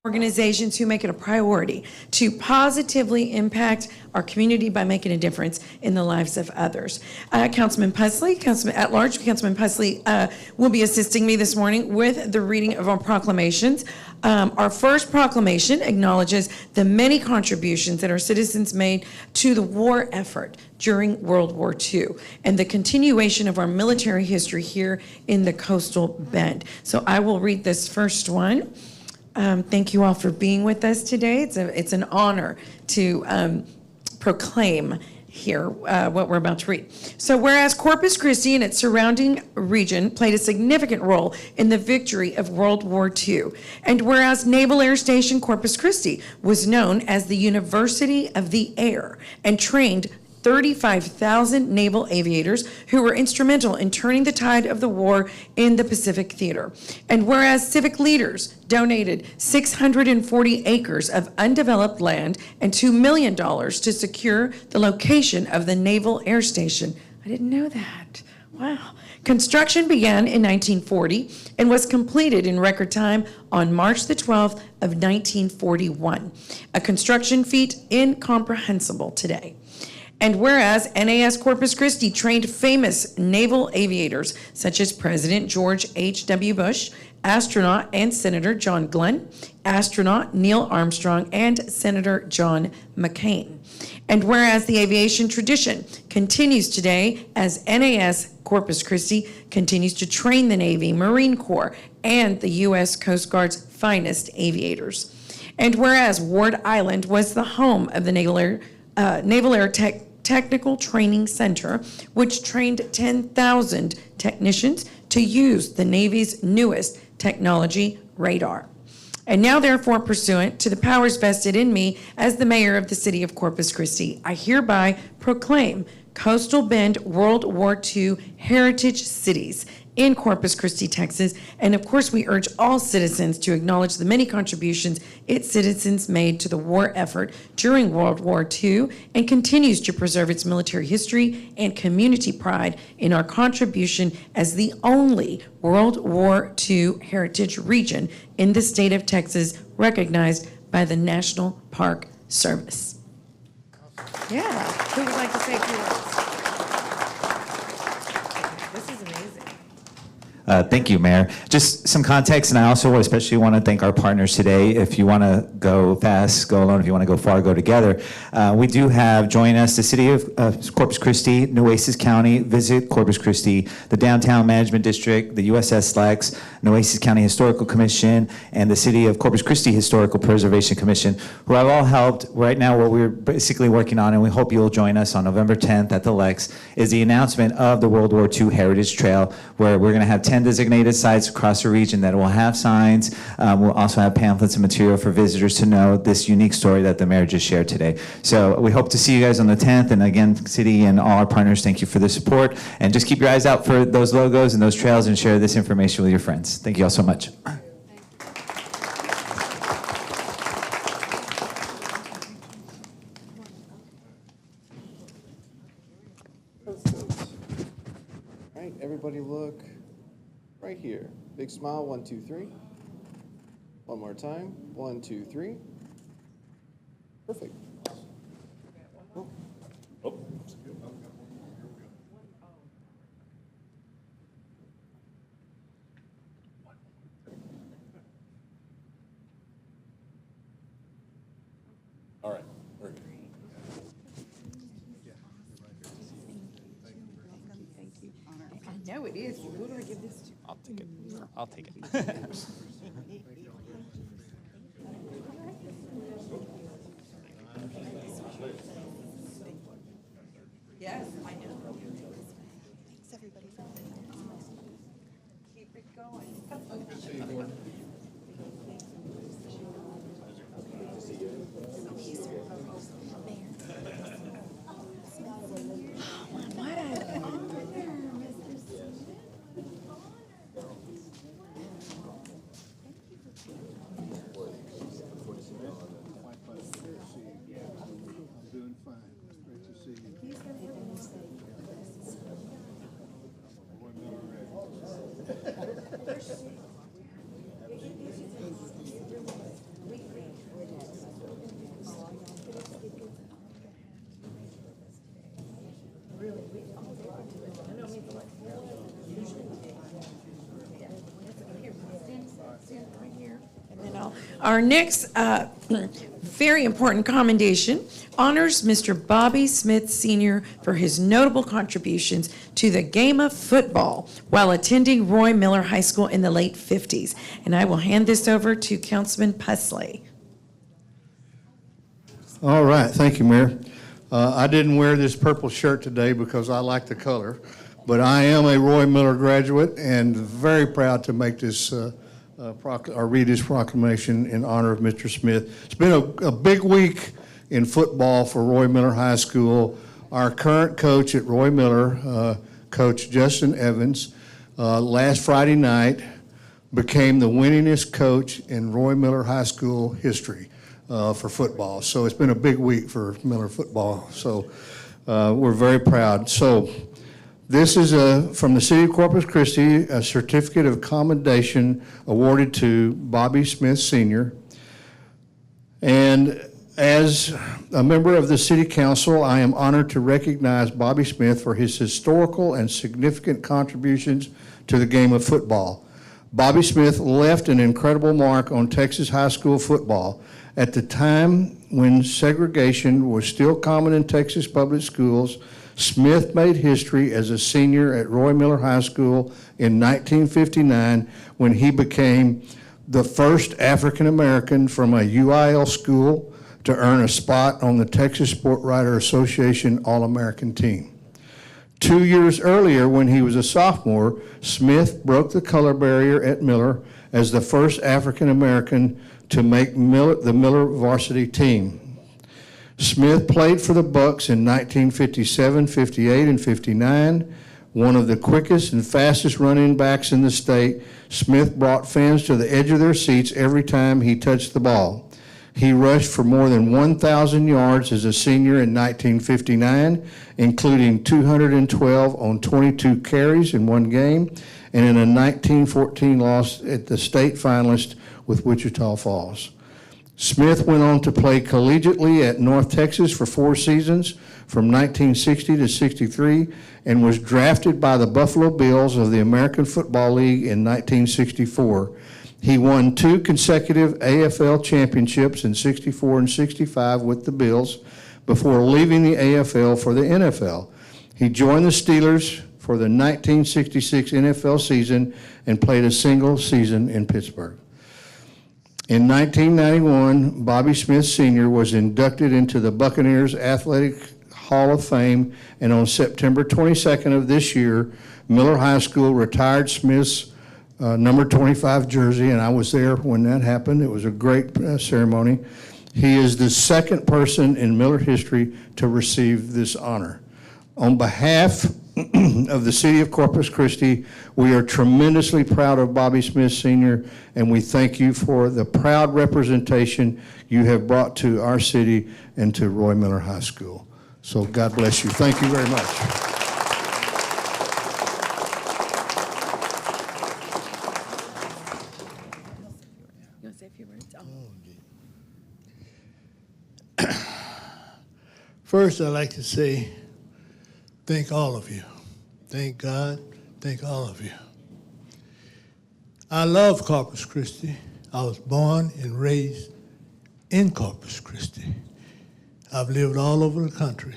organizations who make it a priority to positively impact our community by making a difference in the lives of others. Councilman Pusley, at-large Councilman Pusley, will be assisting me this morning with the reading of our proclamations. Our first proclamation acknowledges the many contributions that our citizens made to the war effort during World War II and the continuation of our military history here in the Coastal Bend. So I will read this first one. Thank you all for being with us today. It's an honor to proclaim here what we're about to read. So whereas Corpus Christi and its surrounding region played a significant role in the victory of World War II, and whereas Naval Air Station Corpus Christi was known as the University of the Air and trained 35,000 naval aviators who were instrumental in turning the tide of the war in the Pacific Theater. And whereas civic leaders donated 640 acres of undeveloped land and $2 million to secure the location of the Naval Air Station. I didn't know that. Wow. Construction began in 1940 and was completed in record time on March the 12th of 1941. A construction feat incomprehensible today. And whereas NAS Corpus Christi trained famous naval aviators such as President George H.W. Bush, astronaut and Senator John Glenn, astronaut Neil Armstrong, and Senator John McCain. And whereas the aviation tradition continues today as NAS Corpus Christi continues to train the Navy, Marine Corps, and the U.S. Coast Guard's finest aviators. And whereas Ward Island was the home of the Naval Air Technical Training Center, which trained 10,000 technicians to use the Navy's newest technology, radar. And now, therefore, pursuant to the powers vested in me as the mayor of the city of Corpus Christi, I hereby proclaim Coastal Bend World War II Heritage Cities in Corpus Christi, Texas. And of course, we urge all citizens to acknowledge the many contributions its citizens made to the war effort during World War II and continues to preserve its military history and community pride in our contribution as the only World War II heritage region in the state of Texas recognized by the National Park Service. Yeah, who would like to say a few words? Thank you, Mayor. Just some context, and I also especially want to thank our partners today. If you want to go fast, go alone. If you want to go far, go together. We do have join us the City of Corpus Christi, Nueces County, Visit Corpus Christi, the Downtown Management District, the USS Lex, Nueces County Historical Commission, and the City of Corpus Christi Historical Preservation Commission, who have all helped. Right now, what we're basically working on, and we hope you'll join us on November 10th at the Lex, is the announcement of the World War II Heritage Trail, where we're going to have 10 designated sites across the region that will have signs. We'll also have pamphlets and material for visitors to know this unique story that the mayor just shared today. So we hope to see you guys on the 10th. And again, City and all our partners, thank you for the support. And just keep your eyes out for those logos and those trails and share this information with your friends. Thank you all so much. All right, everybody look right here. Big smile, 1, 2, 3. One more time, 1, 2, 3. Perfect. All right, very good. I know it is. Who do I give this to? I'll take it. I'll take it. Yes, I know. Thanks, everybody. Keep it going. Our next very important commendation honors Mr. Bobby Smith Sr. for his notable contributions to the game of football while attending Roy Miller High School in the late 50s. And I will hand this over to Councilman Pusley. All right, thank you, Mayor. I didn't wear this purple shirt today because I like the color, but I am a Roy Miller graduate and very proud to make this read this proclamation in honor of Mr. Smith. It's been a big week in football for Roy Miller High School. Our current coach at Roy Miller, Coach Justin Evans, last Friday night became the winningest coach in Roy Miller High School history for football. So it's been a big week for Miller football. So we're very proud. So this is from the City of Corpus Christi, a certificate of commendation awarded to Bobby Smith Sr. And as a member of the City Council, I am honored to recognize Bobby Smith for his historical and significant contributions to the game of football. Bobby Smith left an incredible mark on Texas high school football. At the time when segregation was still common in Texas public schools, Smith made history as a senior at Roy Miller High School in 1959 when he became the first African American from a UIL school to earn a spot on the Texas Sport Writer Association All-American team. 2 years earlier, when he was a sophomore, Smith broke the color barrier at Miller as the first African American to make the Miller varsity team. Smith played for the Bucks in 1957, 58, and 59. One of the quickest and fastest running backs in the state, Smith brought fans to the edge of their seats every time he touched the ball. He rushed for more than 1,000 yards as a senior in 1959, including 212 on 22 carries in one game, and in a 1914 loss at the state finalist with Wichita Falls. Smith went on to play collegiately at North Texas for 4 seasons from 1960 to 63 and was drafted by the Buffalo Bills of the American Football League in 1964. He won 2 consecutive AFL championships in 64 and 65 with the Bills before leaving the AFL for the NFL. He joined the Steelers for the 1966 NFL season and played a single season in Pittsburgh. In 1991, Bobby Smith Sr. was inducted into the Buccaneers Athletic Hall of Fame, and on September 22nd of this year, Miller High School retired Smith's number 25 jersey, and I was there when that happened. It was a great ceremony. He is the second person in Miller history to receive this honor. On behalf of the City of Corpus Christi, we are tremendously proud of Bobby Smith Sr., and we thank you for the proud representation you have brought to our city and to Roy Miller High School. So God bless you. Thank you very much. You want to say a few words? First, I'd like to say thank all of you. Thank God. Thank all of you. I love Corpus Christi. I was born and raised in Corpus Christi. I've lived all over the country,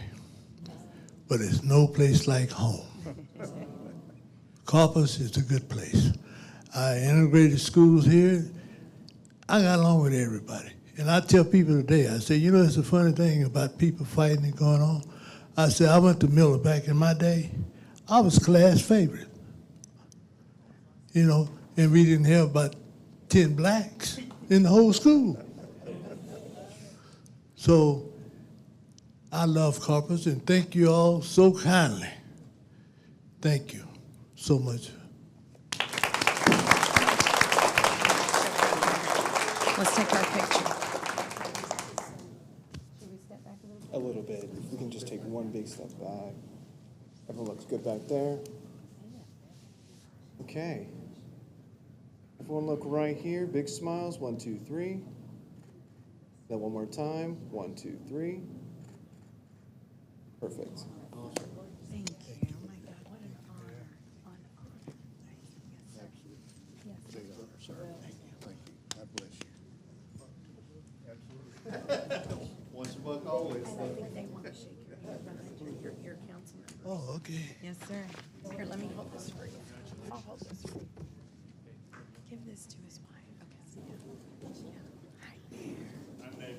but there's no place like home. Corpus is a good place. I integrated schools here. I got along with everybody. And I tell people today, I say, you know, it's a funny thing about people fighting and going on. I said, I went to Miller back in my day. I was class favorite. You know, and we didn't have about 10 blacks in the whole school. So I love Corpus, and thank you all so kindly. Thank you so much. Let's take our picture. A little bit. If we can just take one big step back. Everyone looks good back there. Okay. Everyone look right here. Big smiles. 1, 2, 3. Then one more time. 1, 2, 3. Perfect. Thank you. Oh my God, what an honor. Thank you. God bless you. think they want to shake your hand behind your council member. Oh, okay. Yes, sir. Here, let me hold this for you. I'll hold this for you. Give this to his wife. Okay. Yeah. Hi there.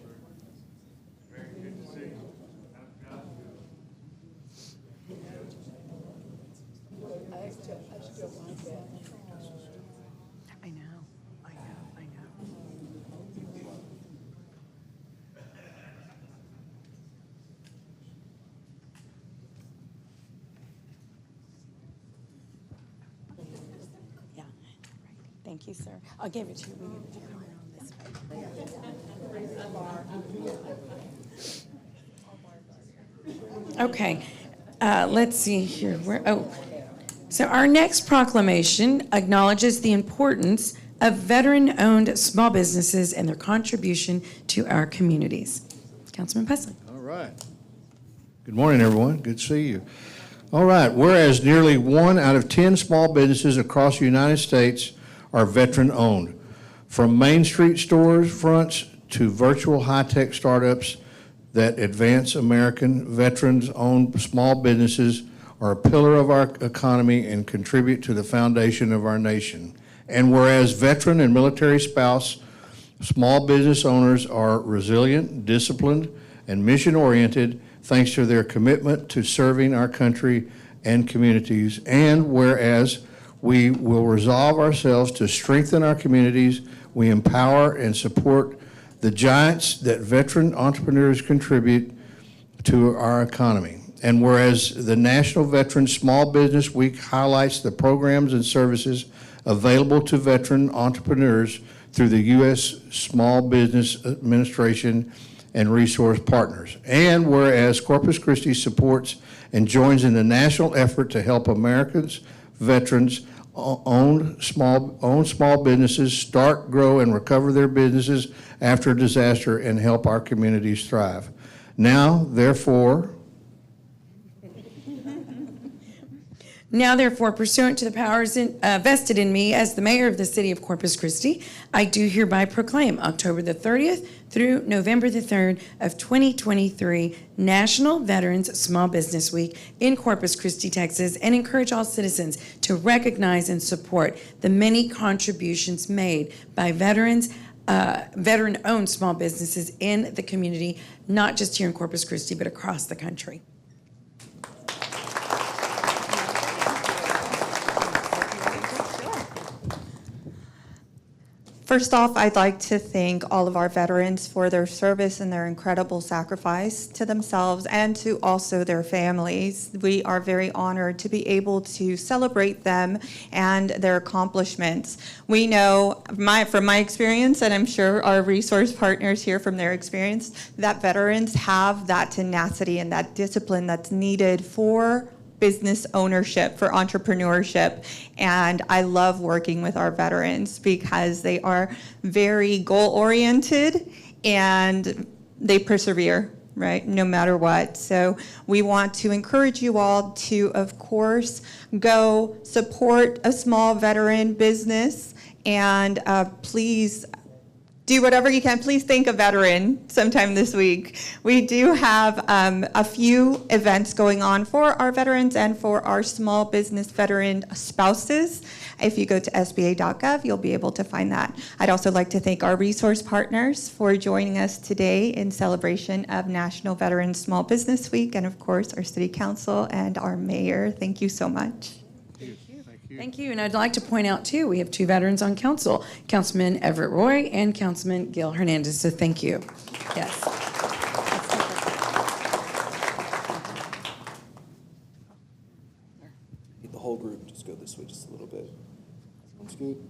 I know. Yeah. Thank you, sir. I'll give it to you. We'll give it to you. Come around this way. Okay. Let's see here. So our next proclamation acknowledges the importance of veteran-owned small businesses and their contribution to our communities. Councilman Pusley. All right. Good morning, everyone. Good to see you. All right. Whereas nearly 1 out of 10 small businesses across the United States are veteran-owned, from Main Street stores fronts to virtual high-tech startups that advance American veterans-owned small businesses are a pillar of our economy and contribute to the foundation of our nation. And whereas veteran and military spouse small business owners are resilient, disciplined, and mission-oriented thanks to their commitment to serving our country and communities. And whereas we will resolve ourselves to strengthen our communities, we empower and support the giants that veteran entrepreneurs contribute to our economy. And whereas the National Veteran Small Business Week highlights the programs and services available to veteran entrepreneurs through the U.S. Small Business Administration and resource partners. And whereas Corpus Christi supports and joins in the national effort to help Americans, veterans, own small businesses start, grow, and recover their businesses after a disaster and help our communities thrive. Now, therefore, pursuant to the powers vested in me as the mayor of the city of Corpus Christi, I do hereby proclaim October the 30th through November the 3rd of 2023 National Veterans Small Business Week in Corpus Christi, Texas, and encourage all citizens to recognize and support the many contributions made by veteran-owned small businesses in the community, not just here in Corpus Christi, but across the country. First off, I'd like to thank all of our veterans for their service and their incredible sacrifice to themselves and to also their families. We are very honored to be able to celebrate them and their accomplishments. We know from my experience, and I'm sure our resource partners here from their experience, that veterans have that tenacity and that discipline that's needed for business ownership, for entrepreneurship. And I love working with our veterans because they are very goal-oriented and they persevere, right, no matter what. So we want to encourage you all to, of course, go support a small veteran business, and please do whatever you can. Please thank a veteran sometime this week. We do have a few events going on for our veterans and for our small business veteran spouses. If you go to sba.gov, you'll be able to find that. I'd also like to thank our resource partners for joining us today in celebration of National Veterans Small Business Week, and of course, our city council and our mayor. Thank you so much. Thank you, and I'd like to point out, too, we have two veterans on council, Councilman Everett Roy and Councilman Gil Hernandez, so thank you. Yes. Need the whole group, just go this way just a little bit. Sounds good.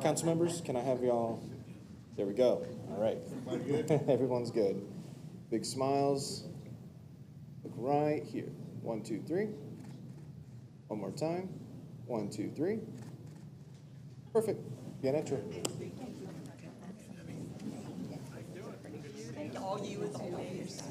Council members, can I have y'all? There we go. All right. Everyone's good. Big smiles. Look right here. 1, 2, 3. One more time. 1, 2, 3. Perfect. Bien hecho. All you as always.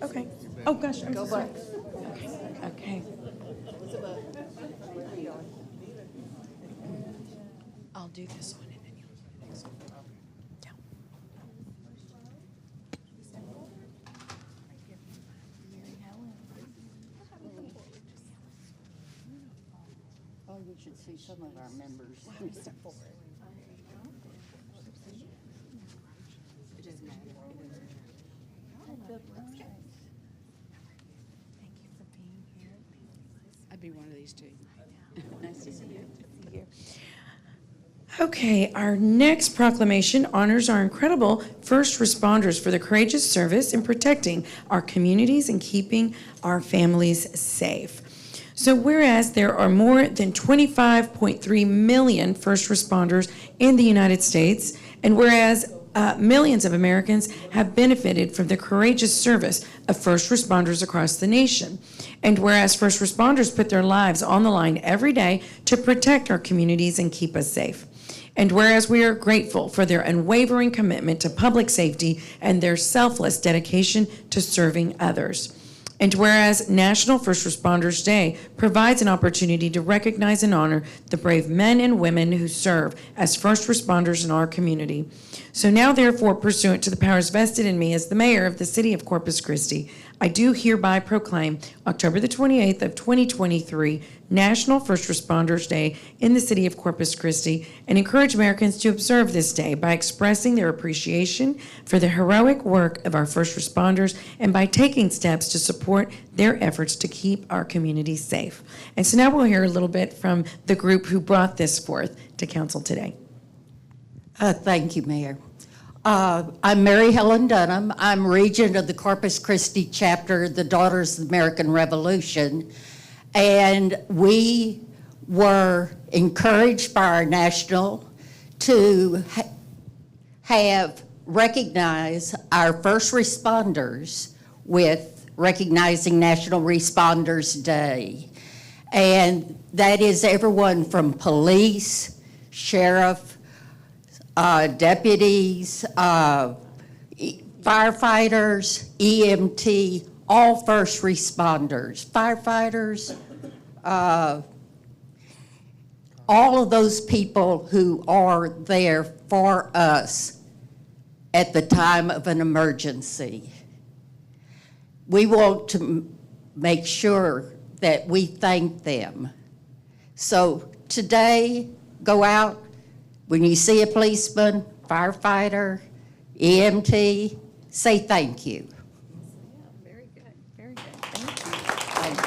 Okay. Oh, gosh, I'm so sorry. Okay. I'll do this one and then you'll do the next one. Down. Oh, you should see some of our members. I'd be one of these two. Nice to see you. Okay, our next proclamation honors our incredible first responders for their courageous service in protecting our communities and keeping our families safe. So whereas there are more than 25.3 million first responders in the United States, and whereas millions of Americans have benefited from the courageous service of first responders across the nation. And whereas first responders put their lives on the line every day to protect our communities and keep us safe. And whereas we are grateful for their unwavering commitment to public safety and their selfless dedication to serving others. And whereas National First Responders Day provides an opportunity to recognize and honor the brave men and women who serve as first responders in our community. So now therefore, pursuant to the powers vested in me as the mayor of the city of Corpus Christi, I do hereby proclaim October the 28th of 2023 National First Responders Day in the city of Corpus Christi, and encourage Americans to observe this day by expressing their appreciation for the heroic work of our first responders and by taking steps to support their efforts to keep our communities safe. And so now we'll hear a little bit from the group who brought this forth to council today. Thank you, Mayor. I'm Mary Helen Dunham. I'm regent of the Corpus Christi chapter of the Daughters of the American Revolution. And we were encouraged by our national to have recognize our first responders with recognizing National Responders Day. And that is everyone from police, sheriff, deputies, firefighters, EMT, all first responders, firefighters, all of those people who are there for us at the time of an emergency. We want to make sure that we thank them. So today, go out. When you see a policeman, firefighter, EMT, say thank you. Very good, very good. Thank you.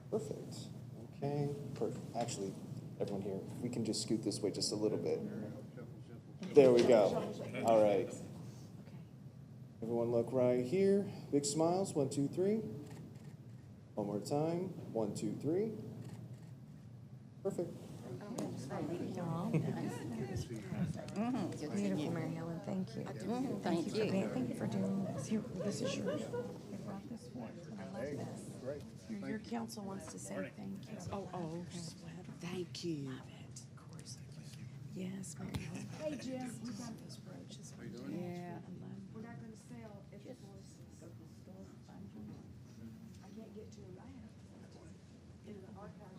Perfect. Okay, perfect. Actually, everyone here, if we can just scoot this way just a little bit. There we go. All right. Everyone look right here. Big smiles. 1, 2, 3. One more time. 1, 2, 3. Perfect. Beautiful, Mary Helen, thank you. Thank you. Thank you for doing this. Here, this is yours. They brought this forth, and I love this. Your council wants to say thank you. Oh, okay. Thank you. Of course. Yes, Mary Helen. Hey, Jim, we got those brooches. Yeah. We're not gonna sell invoices. I can't get to it. I have in the archives.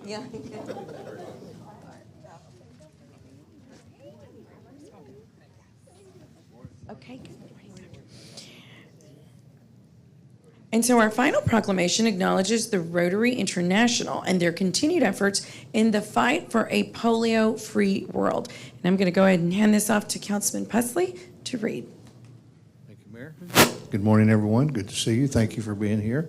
Yeah. Okay, good. And so our final proclamation acknowledges the Rotary International and their continued efforts in the fight for a polio-free world. And I'm going to go ahead and hand this off to Councilman Pusley to read. Thank you, Mayor. Good morning, everyone. Good to see you. Thank you for being here.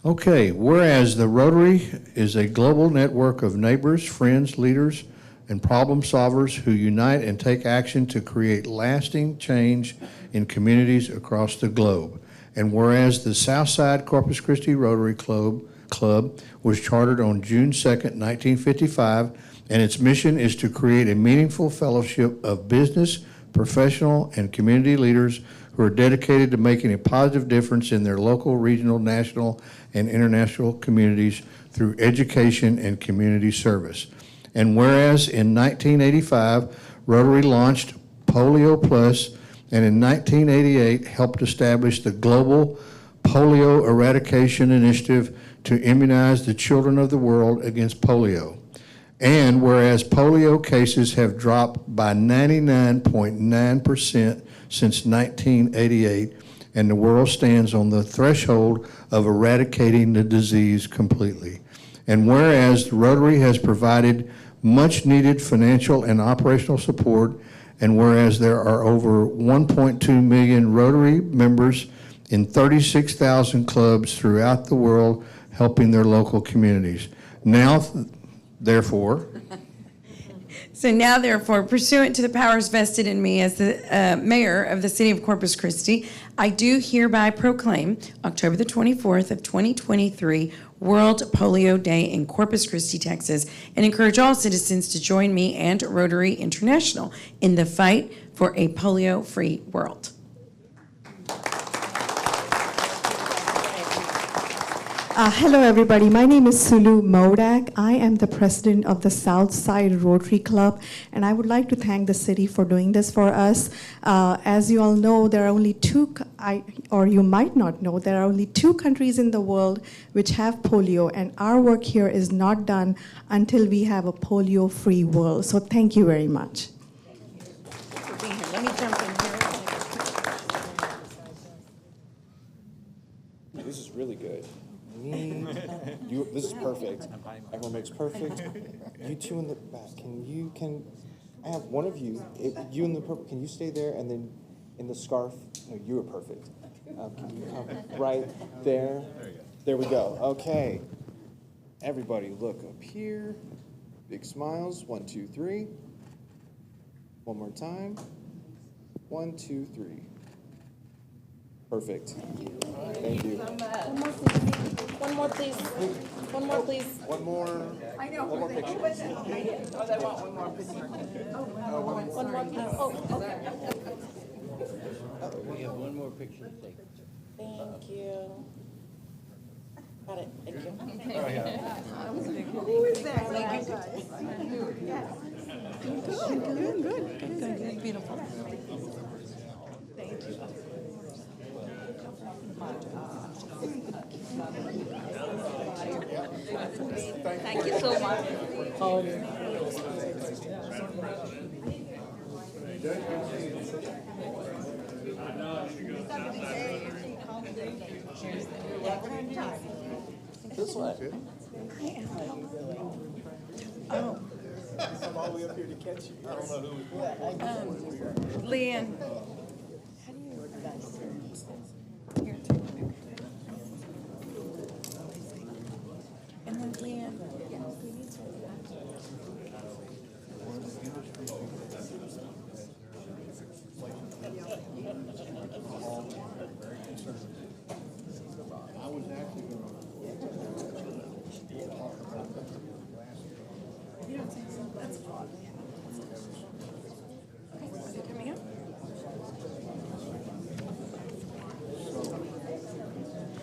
Okay, whereas the Rotary is a global network of neighbors, friends, leaders, and problem solvers who unite and take action to create lasting change in communities across the globe. And whereas the Southside Corpus Christi Rotary Club was chartered on June 2nd, 1955, and its mission is to create a meaningful fellowship of business, professional, and community leaders who are dedicated to making a positive difference in their local, regional, national, and international communities through education and community service. And whereas in 1985, Rotary launched Polio Plus, and in 1988 helped establish the Global Polio Eradication Initiative to immunize the children of the world against polio. And whereas polio cases have dropped by 99.9% since 1988, and the world stands on the threshold of eradicating the disease completely. And whereas Rotary has provided much needed financial and operational support, and whereas there are over 1.2 million Rotary members in 36,000 clubs throughout the world helping their local communities. Now, therefore, So now, therefore, pursuant to the powers vested in me as the mayor of the city of Corpus Christi, I do hereby proclaim October the 24th of 2023 World Polio Day in Corpus Christi, Texas, and encourage all citizens to join me and Rotary International in the fight for a polio-free world. Hello, everybody. My name is Sulu Modak. I am the president of the Southside Rotary Club, and I would like to thank the city for doing this for us. As you all know, there are only or you might not know, there are only 2 countries in the world which have polio, and our work here is not done until we have a polio-free world. So thank you very much. Let me jump in here. This is really good. This is perfect. Everyone makes perfect. You two in the back, I have one of you, you in the purple, can you stay there, and then in the scarf, no, you are perfect. Can you come right there? There we go, okay. Everybody look up here, big smiles, 1, 2, 3. One more time, 1, 2, 3. Perfect. Thank you. One more, please. One more, please. One more. I know. One more picture. Oh, they want one more picture. One more, please. Oh, okay. We have one more picture to take. Thank you. Got it. Thank you. Who is that? Thank you. Yes. Good. Beautiful. Thank you. Thank you so much. This way. Oh. I'm all the way up here to catch you. I don't know who. Leanne. Here, take it. And then Leanne.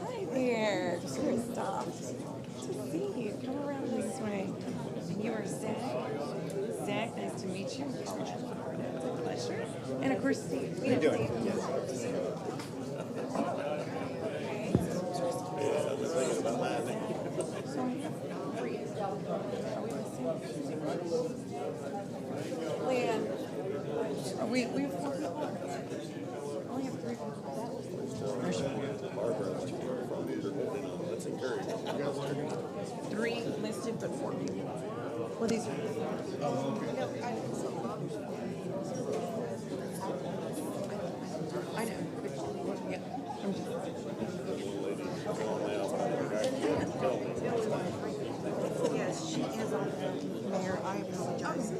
Hi there, Christoph. Good to see you. Come around this way. And you are Zach. Zach, nice to meet you. It's a pleasure. And of course, Steve. How you doing? Leanne, we have 4 people. Only have 3 people. That's encouraging. 3 listed, but 4 people. Well, these are. I know. Yeah. Yes, she is on the mayor. I apologize.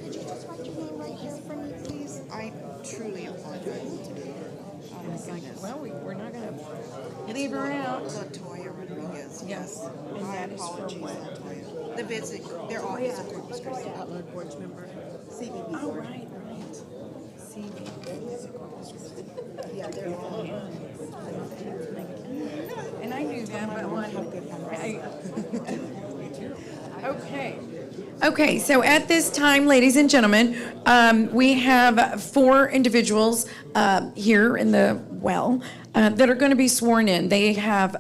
Could you just write your name right here for me, please? I truly apologize. It's like, well, we're not gonna leave her out. Latoya Rodriguez. Yes. And My that is for apologies, what? Latoya. The visit, their office of Corpus Christi. At-large board member. CBB Oh, board. right. Yeah, they're all. And I knew that, but one. Okay. Okay, so at this time, ladies and gentlemen, we have 4 individuals here in the that are going to be sworn in. They have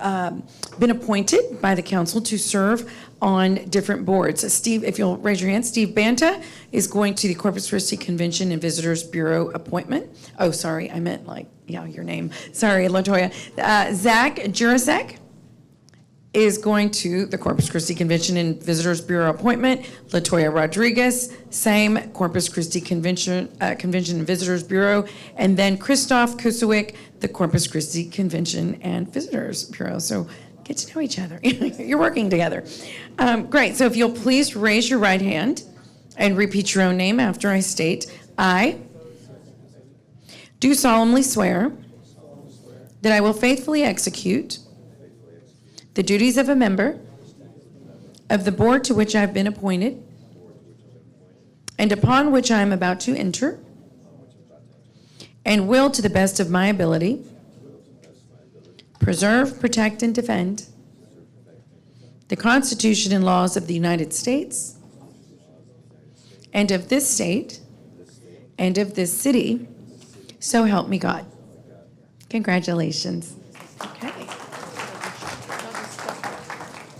been appointed by the council to serve on different boards. Steve, if you'll raise your hand, Steve Banta is going to the Corpus Christi Convention and Visitors Bureau appointment. Oh, sorry, I meant your name. Sorry, Latoya. Zach Jurasek is going to the Corpus Christi Convention and Visitors Bureau appointment. Latoya Rodriguez, same Corpus Christi Convention and Visitors Bureau. And then Christoph Kusowick, the Corpus Christi Convention and Visitors Bureau. So get to know each other. You're working together. Great. So if you'll please raise your right hand and repeat your own name after I state, I do solemnly swear that I will faithfully execute the duties of a member of the board to which I have been appointed and upon which I am about to enter, and will, to the best of my ability, preserve, protect, and defend the Constitution and laws of the United States and of this state and of this city, so help me God. Congratulations. Okay.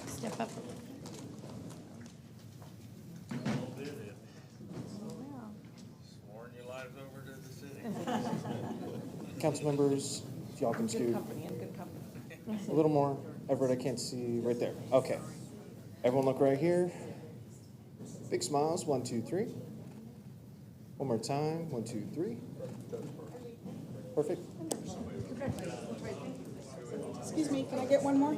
Step up. Sworn your lives over to the city. Council members, if y'all can scoot a little more. Everett, I can't see right there. Okay. Everyone look right here. Big smiles. 1, 2, 3. One more time. 1, 2, 3. Perfect. Excuse me, can I get one more?